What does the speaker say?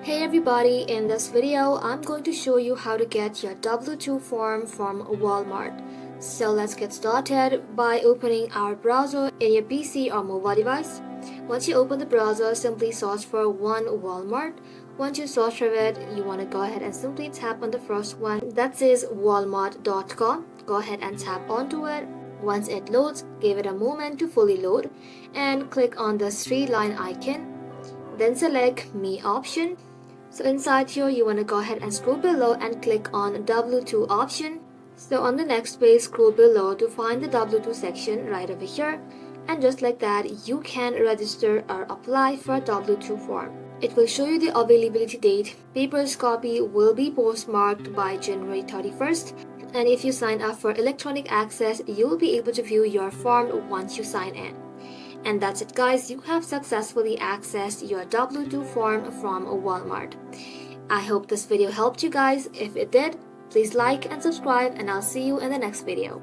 Hey everybody, in this video I'm going to show you how to get your W-2 form from Walmart. So let's get started by opening our browser in your PC or mobile device. Once you open the browser, simply search for one Walmart. Once you search for it, you want to go ahead and simply tap on the first one that says walmart.com. Go ahead and tap onto it. Once it loads, give it a moment to fully load and click on the three-line icon. Then select Me option. So inside here, you want to go ahead and scroll below and click on W2 option. So on the next page, scroll below to find the W2 section right over here. And just like that, you can register or apply for a W2 form. It will show you the availability date. Paper's copy will be postmarked by January 31st. And if you sign up for electronic access, you'll be able to view your form once you sign in. And that's it, guys. You have successfully accessed your W2 form from Walmart. I hope this video helped you guys. If it did, please like and subscribe, and I'll see you in the next video.